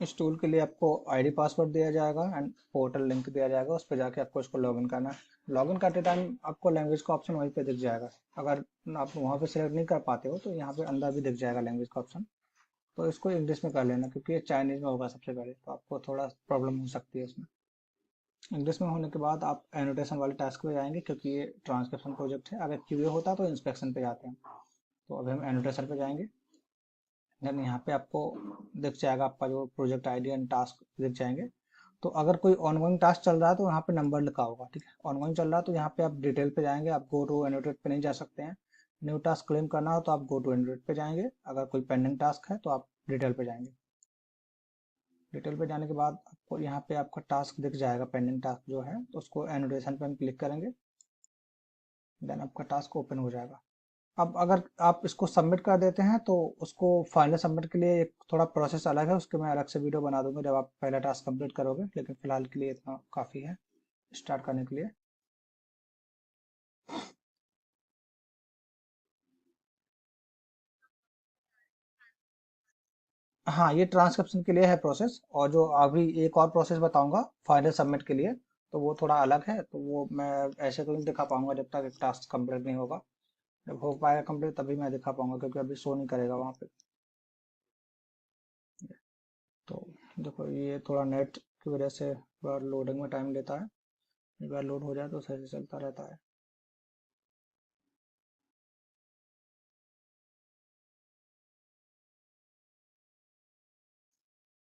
इस टूल के लिए आपको आईडी पासवर्ड दिया जाएगा एंड पोर्टल लिंक दिया जाएगा। उस पर जाके आपको इसको लॉगिन करना है। लॉगिन करते टाइम आपको लैंग्वेज का ऑप्शन वहीं पे दिख जाएगा। अगर आप वहाँ पे सिलेक्ट नहीं कर पाते हो तो यहाँ पे अंदर भी दिख जाएगा लैंग्वेज का ऑप्शन। तो इसको इंग्लिश में कर लेना, क्योंकि ये चाइनीज में होगा सबसे पहले, तो आपको थोड़ा प्रॉब्लम हो सकती है इसमें। इंग्लिश में होने के बाद आप एनोटेशन वाले टास्क पे जाएंगे, क्योंकि ये ट्रांसक्रिप्शन प्रोजेक्ट है। अगर क्यूए होता तो इंस्पेक्शन पे जाते हैं। तो अभी हम एनोटेशन पे जाएंगे। देन यहाँ पे आपको दिख जाएगा आपका जो प्रोजेक्ट आईडी एंड टास्क दिख जाएंगे। तो अगर कोई ऑनगोइंग टास्क चल रहा है तो यहाँ पे नंबर लिखा होगा, ठीक है। ऑनगोइंग चल रहा है तो यहाँ पे आप डिटेल पे जाएंगे, आप गो टू एनोटेट पे नहीं जा सकते हैं। न्यू टास्क क्लेम करना हो तो आप गो टू एनोटेट पे जाएंगे। अगर कोई पेंडिंग टास्क है तो आप डिटेल पे जाएंगे। डिटेल पे जाने के बाद आपको यहाँ पे आपका टास्क दिख जाएगा, पेंडिंग टास्क जो है, तो उसको एनोटेशन पे हम क्लिक करेंगे। देन आपका टास्क ओपन हो जाएगा। अब अगर आप इसको सबमिट कर देते हैं तो उसको फाइनल सबमिट के लिए एक थोड़ा प्रोसेस अलग है, उसके मैं अलग से वीडियो बना दूंगा जब आप पहला टास्क कंप्लीट करोगे। लेकिन फिलहाल के लिए इतना काफ़ी है स्टार्ट करने के लिए। हाँ, ये ट्रांसक्रिप्शन के लिए है प्रोसेस, और जो अभी एक और प्रोसेस बताऊंगा फाइनल सबमिट के लिए, तो वो थोड़ा अलग है। तो वो मैं ऐसे तो नहीं दिखा पाऊंगा जब तक एक टास्क कंप्लीट नहीं होगा। जब हो पाएगा कंप्लीट तभी मैं दिखा पाऊंगा, क्योंकि अभी शो नहीं करेगा वहाँ पे। तो देखो, ये थोड़ा नेट की वजह से बार लोडिंग में टाइम लेता है। एक बार लोड हो जाए तो सही से चलता रहता है।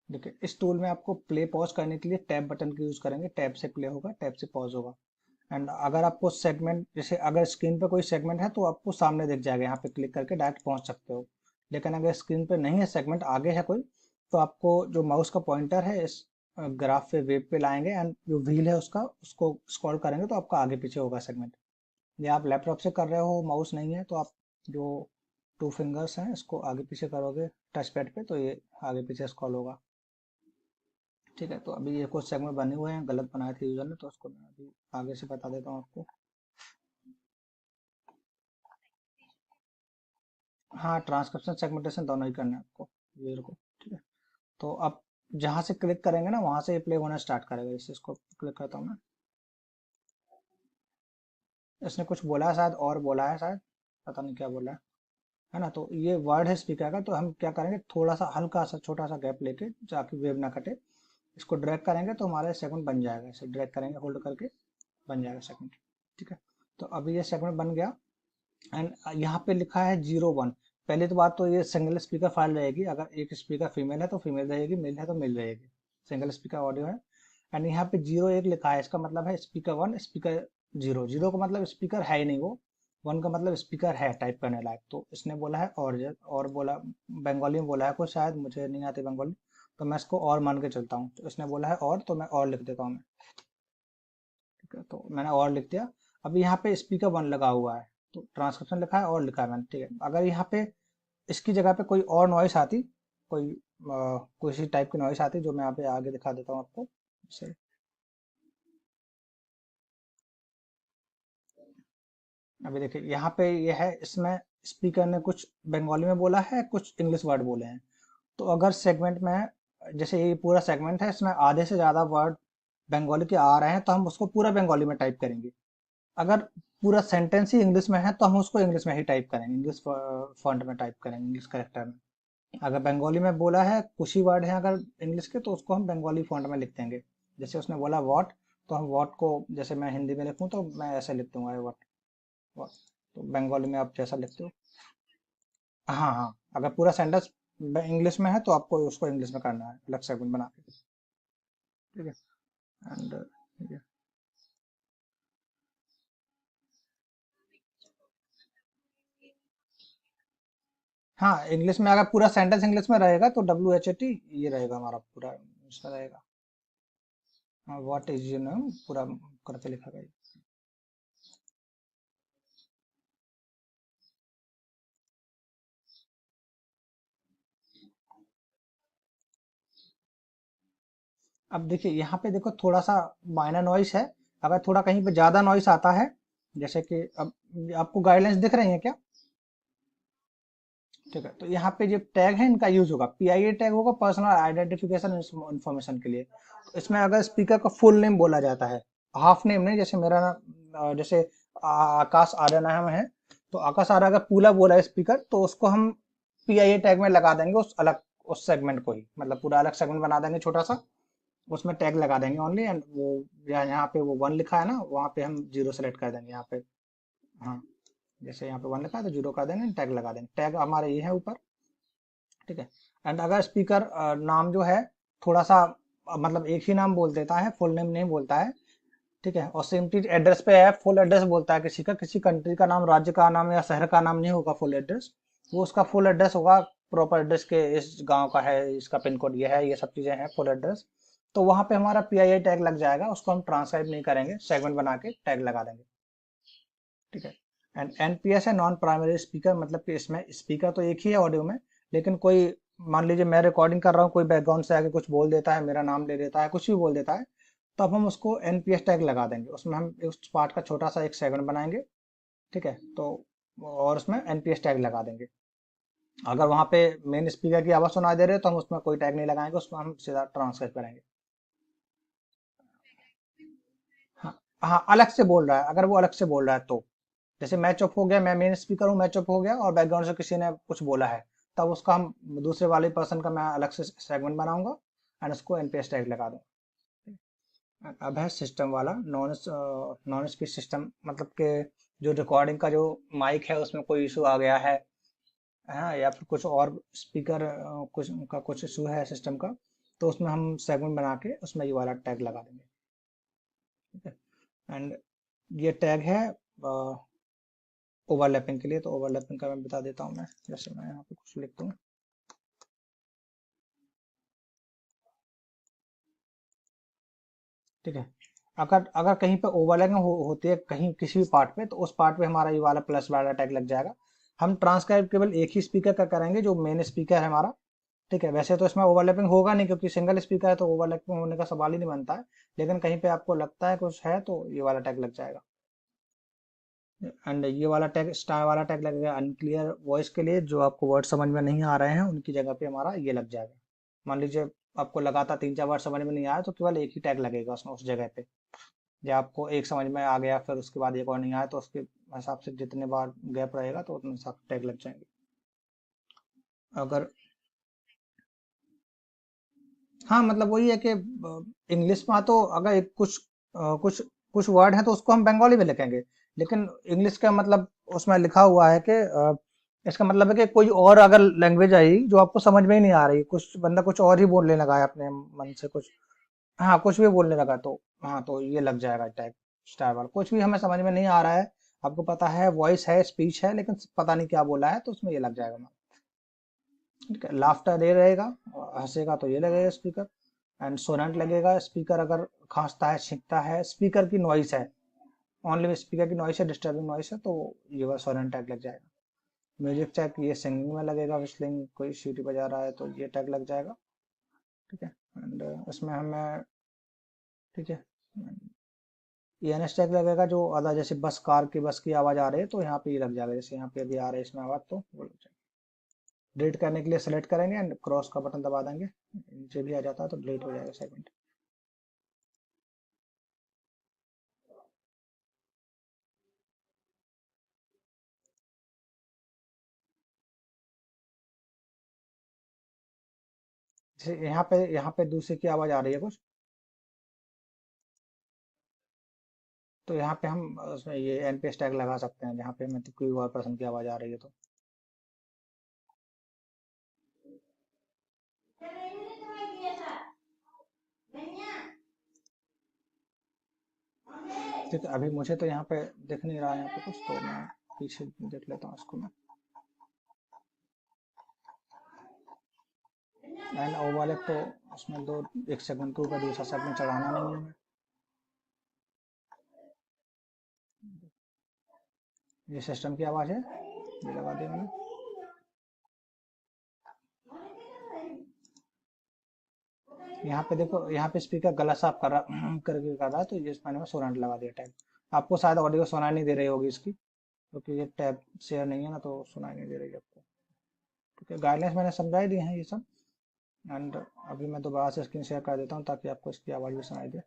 देखिए, इस टूल में आपको प्ले पॉज करने के लिए टैब बटन का यूज करेंगे। टैब से प्ले होगा, टैब से पॉज होगा। एंड अगर आपको सेगमेंट, जैसे अगर स्क्रीन पे कोई सेगमेंट है तो आपको सामने दिख जाएगा, यहाँ पे क्लिक करके डायरेक्ट पहुंच सकते हो। लेकिन अगर स्क्रीन पे नहीं है सेगमेंट, आगे है कोई, तो आपको जो माउस का पॉइंटर है इस ग्राफ पे, वेब पे लाएंगे एंड जो व्हील है उसका, उसको स्क्रॉल करेंगे तो आपका आगे पीछे होगा सेगमेंट। या आप लैपटॉप से कर रहे हो, माउस नहीं है, तो आप जो टू फिंगर्स हैं इसको आगे पीछे करोगे टच पैड पे, तो ये आगे पीछे स्क्रॉल होगा। ठीक है, तो अभी ये कुछ सेगमेंट बने हुए हैं, गलत बनाए थे यूजर ने, तो उसको मैं अभी आगे से बता देता हूँ आपको। हाँ, ट्रांसक्रिप्शन सेगमेंटेशन दोनों ही करना है आपको, यूजर को। ठीक है, तो अब जहाँ से क्लिक करेंगे ना वहाँ से ये प्ले होना स्टार्ट करेगा। इसे, इसको क्लिक करता हूँ मैं। इसने कुछ बोला है शायद, और बोला है शायद, पता नहीं क्या बोला है ना। तो ये वर्ड है स्पीकर का, तो हम क्या करेंगे, थोड़ा सा हल्का सा छोटा सा गैप लेके, ताकि वेव ना कटे, इसको ड्रैग करेंगे तो हमारा सेगमेंट बन जाएगा। इसे ड्रैग करेंगे होल्ड करके, बन जाएगा सेगमेंट। ठीक है, तो अभी ये सेगमेंट बन गया। एंड यहाँ पे लिखा है 01। पहली तो बात तो ये सिंगल स्पीकर फाइल रहेगी। अगर एक स्पीकर फीमेल है तो फीमेल रहेगी, मेल है तो मेल रहेगी। सिंगल स्पीकर ऑडियो है। एंड यहाँ पे 01 लिखा है, इसका मतलब है स्पीकर 1, स्पीकर 0। 0 का मतलब स्पीकर है ही नहीं वो। 1 का मतलब स्पीकर है टाइप करने लायक। तो इसने बोला है और बोला, बंगाली में बोला है कुछ, शायद मुझे नहीं आती बंगाली, तो मैं इसको और मान के चलता हूँ। तो इसने बोला है और, तो मैं और लिख देता हूँ मैं। ठीक है, तो मैंने और लिख दिया। अभी यहाँ पे स्पीकर 1 लगा हुआ है, तो ट्रांसक्रिप्शन लिखा है और लिखा है मैंने। ठीक है, अगर यहाँ पे इसकी जगह पे कोई और नॉइस आती, कोई किसी टाइप की नॉइस आती, जो मैं यहाँ पे आगे दिखा देता हूँ आपको। जैसे अभी देखिए यहाँ पे ये है, इसमें स्पीकर ने कुछ बंगाली में बोला है, कुछ इंग्लिश वर्ड बोले हैं। तो अगर सेगमेंट में, जैसे ये पूरा सेगमेंट है, इसमें आधे से ज्यादा वर्ड बंगाली के आ रहे हैं, तो हम उसको पूरा बंगाली में टाइप करेंगे। अगर पूरा सेंटेंस ही इंग्लिश में है तो हम उसको इंग्लिश में ही टाइप करेंगे, इंग्लिश फॉन्ट में टाइप करेंगे, इंग्लिश करेक्टर में। अगर बंगाली में बोला है, कुछ ही वर्ड है अगर इंग्लिश के, तो उसको हम बंगाली फॉन्ट में लिख देंगे। जैसे उसने बोला वॉट, तो हम वॉट को, जैसे मैं हिंदी में लिखूं तो मैं ऐसे लिख दूंगा वॉट। वॉट, तो बंगाली में आप जैसा लिखते हो। हाँ हाँ, अगर पूरा सेंटेंस इंग्लिश में है तो आपको उसको इंग्लिश में करना है, अलग सेगमेंट बना के। ठीक है, एंड ठीक है। हाँ, इंग्लिश में अगर पूरा सेंटेंस इंग्लिश में रहेगा तो WHAT ये रहेगा हमारा पूरा, इसमें रहेगा। हाँ, व्हाट इज यू नेम पूरा करके लिखा गया। अब देखिए यहाँ पे देखो, थोड़ा सा माइनर नॉइस है। अगर थोड़ा कहीं पे ज्यादा नॉइस आता है, जैसे कि अब आपको गाइडलाइंस दिख रही हैं क्या? ठीक है, तो यहाँ पे जो टैग है इनका यूज होगा, पीआईए टैग होगा पर्सनल आइडेंटिफिकेशन इन्फॉर्मेशन के लिए। तो इसमें अगर स्पीकर का फुल नेम बोला जाता है, हाफ नेम नहीं, जैसे मेरा नाम जैसे आकाश आर्य नाम है, तो आकाश आर्य अगर पूरा बोला है स्पीकर, तो उसको हम पीआईए टैग में लगा देंगे, उस अलग उस सेगमेंट को ही, मतलब पूरा अलग सेगमेंट बना देंगे छोटा सा, उसमें टैग लगा देंगे ओनली, एंड वो यहाँ पे वो 1 लिखा है ना, वहाँ पे हम 0 सेलेक्ट कर देंगे यहाँ पे। हाँ, जैसे यहाँ पे 1 लिखा है तो 0 कर देंगे, टैग लगा देंगे, टैग हमारे ये है ऊपर। ठीक है, एंड अगर स्पीकर नाम जो है थोड़ा सा मतलब एक ही नाम बोल देता है, फुल नेम नहीं बोलता है, ठीक है, और सेम चीज एड्रेस पे है, फुल एड्रेस बोलता है किसी का, किसी कंट्री का नाम, राज्य का नाम या शहर का नाम नहीं होगा फुल एड्रेस, वो उसका फुल एड्रेस होगा, प्रॉपर एड्रेस के इस गांव का है, इसका पिन कोड ये है, ये सब चीजें हैं फुल एड्रेस। तो वहां पे हमारा पीआईआई टैग लग जाएगा, उसको हम ट्रांसक्राइब नहीं करेंगे, सेगमेंट बना के टैग लगा देंगे। ठीक है, एंड एनपीएस है नॉन प्राइमरी स्पीकर, मतलब कि इसमें स्पीकर तो एक ही है ऑडियो में, लेकिन कोई मान लीजिए मैं रिकॉर्डिंग कर रहा हूँ, कोई बैकग्राउंड से आके कुछ बोल देता है, मेरा नाम ले देता है, कुछ भी बोल देता है, तो अब हम उसको एनपीएस टैग लगा देंगे, उसमें हम उस पार्ट का छोटा सा एक सेगमेंट बनाएंगे। ठीक है, तो और उसमें एनपीएस टैग लगा देंगे। अगर वहां पे मेन स्पीकर की आवाज सुनाई दे रही है तो हम उसमें कोई टैग नहीं लगाएंगे, उसमें हम सीधा ट्रांसलेट करेंगे। हाँ, हाँ अलग से बोल रहा है, अगर वो अलग से बोल रहा है तो, जैसे मैं चुप हो गया, मैं मेन स्पीकर हूँ, मैं चुप हो गया और बैकग्राउंड से किसी ने कुछ बोला है, तब उसका हम दूसरे वाले पर्सन का मैं अलग से सेगमेंट बनाऊंगा एंड उसको एनपीएस टैग लगा दूंगा। अब है सिस्टम वाला, नॉन स्पीच सिस्टम, मतलब के जो रिकॉर्डिंग का जो माइक है उसमें कोई इशू आ गया है, हाँ, या फिर कुछ और स्पीकर कुछ का कुछ इशू है सिस्टम का, तो उसमें हम सेगमेंट बना के उसमें ये वाला टैग लगा देंगे। ठीक है, एंड ये टैग है ओवरलैपिंग के लिए, तो ओवरलैपिंग का मैं बता देता हूँ मैं, जैसे मैं यहाँ पे कुछ लिखता हूँ। ठीक है, अगर अगर कहीं पे ओवरलैपिंग होती है कहीं किसी भी पार्ट पे, तो उस पार्ट पे हमारा ये वाला प्लस वाला टैग लग जाएगा। हम ट्रांसक्राइब केवल एक ही स्पीकर का करेंगे, जो मेन स्पीकर है हमारा। ठीक है, वैसे तो इसमें ओवरलैपिंग होगा नहीं, क्योंकि सिंगल स्पीकर है तो ओवरलैपिंग होने का सवाल ही नहीं बनता है, लेकिन कहीं पे आपको लगता है कुछ है तो ये वाला टैग लग जाएगा। एंड ये वाला टैग स्टार वाला टैग लगेगा अनक्लियर वॉइस के लिए, जो आपको वर्ड समझ में नहीं आ रहे हैं उनकी जगह पे हमारा ये लग जाएगा। मान लीजिए आपको लगातार 3-4 वर्ड समझ में नहीं आया, तो केवल एक ही टैग लगेगा उसमें उस जगह पे। या आपको एक समझ में आ गया फिर उसके बाद एक और नहीं आया, तो उसके हिसाब से जितने बार गैप रहेगा तो उतने हिसाब से टैग लग जाएंगे। अगर हाँ, मतलब वही है कि इंग्लिश में तो अगर कुछ कुछ वर्ड है तो उसको हम बंगाली में लिखेंगे, लेकिन इंग्लिश का मतलब उसमें लिखा हुआ है कि इसका मतलब है कि कोई और अगर लैंग्वेज आई जो आपको समझ में ही नहीं आ रही, कुछ बंदा कुछ और ही बोलने लगा है अपने मन से कुछ, हाँ कुछ भी बोलने लगा, तो हाँ तो ये लग जाएगा टैग स्टार वाला। कुछ भी हमें समझ में नहीं आ रहा है, आपको पता है वॉइस है स्पीच है, लेकिन पता नहीं क्या बोला है, तो उसमें ये लग जाएगा। ठीक है, लाफ्टर ये रहेगा, और हंसेगा तो ये लगेगा स्पीकर, एंड सोनेंट लगेगा स्पीकर अगर खांसता है छींकता है, स्पीकर की नॉइस है, ओनली स्पीकर की नॉइस है, डिस्टर्बिंग नॉइस है, तो ये सोनेंट टैग लग जाएगा। म्यूजिक चेक ये सिंगिंग में लगेगा, विस्लिंग कोई सीटी बजा रहा है तो ये टैग लग जाएगा। ठीक है, एंड इसमें हमें, ठीक है, ईएनएस टैग लगेगा, जो आधा जैसे बस कार की बस की आवाज आ रही है तो यहाँ पे ये लग जाएगा, जैसे यहाँ पे अभी आ रहा है इसमें आवाज, तो वो लग जाएगा। डिलीट करने के लिए सेलेक्ट करेंगे एंड क्रॉस का बटन दबा देंगे, नीचे भी आ जाता है तो डिलीट हो जाएगा सेगमेंट। जैसे यहाँ पे दूसरे की आवाज आ रही है कुछ, तो यहाँ पे हम उसमें ये एनपीएस टैग लगा सकते हैं, जहाँ पे हमें तो कोई और पर्सन की आवाज आ रही है तो। ठीक है, अभी मुझे तो यहाँ पे दिख नहीं रहा है यहाँ पे कुछ, तो मैं पीछे देख लेता हूँ इसको मैं। एंड ओ वाले तो उसमें दो, एक सेगमेंट के ऊपर दूसरा सेगमेंट चढ़ाना नहीं है हमें। ये सिस्टम की आवाज है, ये लगा दी मैंने। यहाँ पे देखो, यहाँ पे स्पीकर गला साफ कर रहा करके कर रहा है, तो ये मैंने सोनाट लगा दिया टैग। आपको शायद ऑडियो सुनाई नहीं दे रही होगी इसकी, क्योंकि ये टैब शेयर नहीं है ना, तो सुनाई नहीं दे रही है आपको। ठीक है, गाइडलाइंस मैंने समझा ही दिए हैं ये सब। एंड अभी मैं दोबारा से स्क्रीन शेयर कर देता हूँ ताकि आपको इसकी आवाज़ भी सुनाई दे।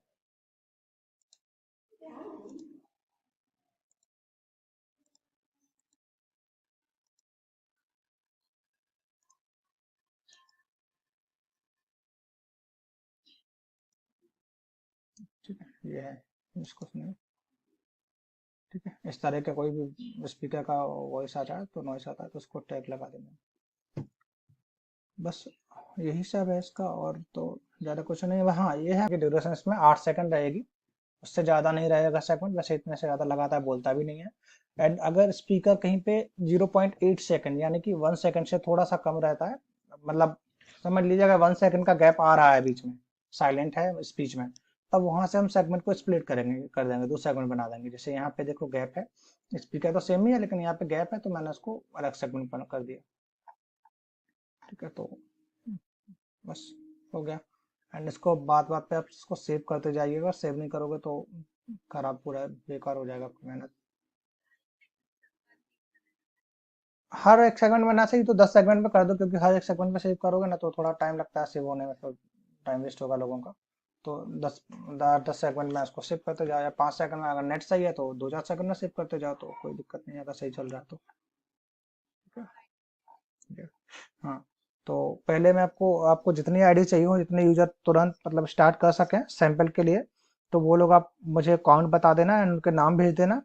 ठीक है, ये है, इसको सुनिए। ठीक है, इस तरह का कोई भी स्पीकर का वॉइस आ रहा है तो नॉइस आता है तो उसको टैग लगा देंगे। बस यही सब है इसका, और तो ज़्यादा कुछ नहीं है। हाँ ये है कि ड्यूरेशन इसमें 8 सेकंड रहेगी, उससे ज़्यादा नहीं रहेगा सेकंड, वैसे इतने से ज़्यादा लगातार बोलता भी नहीं है। एंड अगर स्पीकर कहीं पे 0.8 सेकंड यानी कि 1 सेकंड से थोड़ा सा कम रहता है, मतलब समझ लीजिएगा 1 सेकंड का गैप आ रहा है बीच में, साइलेंट है स्पीच में, तब वहां से हम सेगमेंट को स्प्लिट करेंगे, कर देंगे, 2 सेगमेंट बना देंगे। जैसे यहाँ पे देखो गैप है, स्पीकर तो सेम ही है लेकिन यहाँ पे गैप है तो मैंने उसको अलग सेगमेंट कर दिया। ठीक है, तो बस हो गया। एंड इसको बात बात पे आप इसको सेव करते जाइएगा, सेव नहीं करोगे तो खराब, पूरा बेकार हो जाएगा आपकी मेहनत। हर एक सेगमेंट में ना सही तो 10 सेगमेंट में कर दो, क्योंकि हर एक सेगमेंट में सेव करोगे ना तो थोड़ा टाइम लगता है सेव होने में, तो टाइम वेस्ट होगा लोगों का। तो 10 सेगमेंट में इसको सेव करते जाओ, या 5 सेकंड में, अगर नेट सही है तो 2-4 सेकंड में सेव करते जाओ तो कोई दिक्कत नहीं है, अगर सही चल रहा है तो। ठीक है, हाँ। तो पहले मैं आपको आपको जितनी आईडी चाहिए हो, जितने यूजर तुरंत मतलब स्टार्ट कर सकें सैंपल के लिए, तो वो लोग आप मुझे अकाउंट बता देना एंड उनके नाम भेज देना।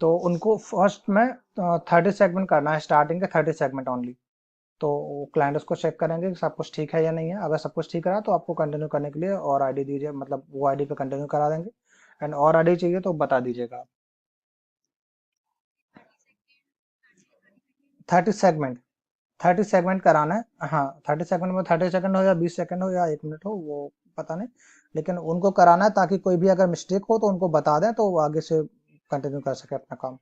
तो उनको फर्स्ट में 30 सेगमेंट करना है, स्टार्टिंग के 30 सेगमेंट ओनली। तो क्लाइंट उसको चेक करेंगे कि सब कुछ ठीक है या नहीं है। अगर सब कुछ ठीक रहा तो आपको कंटिन्यू करने के लिए और आईडी दीजिए, मतलब वो आईडी पे कंटिन्यू करा देंगे। एंड और आईडी चाहिए तो बता दीजिएगा। 30 सेगमेंट, 30 सेगमेंट कराना है। हाँ 30 सेगमेंट में 30 सेकंड हो या 20 सेकंड हो या 1 मिनट हो वो पता नहीं, लेकिन उनको कराना है ताकि कोई भी अगर मिस्टेक हो तो उनको बता दें तो वो आगे से कंटिन्यू कर सके अपना काम।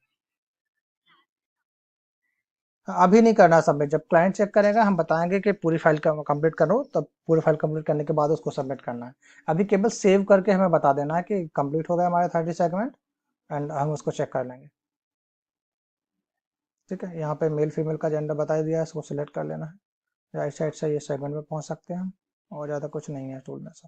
अभी नहीं करना सबमिट, जब क्लाइंट चेक करेगा हम बताएंगे कि पूरी फाइल कंप्लीट करो, तब पूरी फाइल कंप्लीट करने के बाद उसको सबमिट करना है। अभी केवल सेव करके हमें बता देना है कि कंप्लीट हो गया हमारे 30 सेगमेंट, एंड हम उसको चेक कर लेंगे। ठीक है, यहाँ पे मेल फीमेल का जेंडर बता दिया है, इसको सिलेक्ट कर लेना है। राइट साइड से ये सेगमेंट में पहुँच सकते हैं हम, और ज़्यादा कुछ नहीं है टूल में से।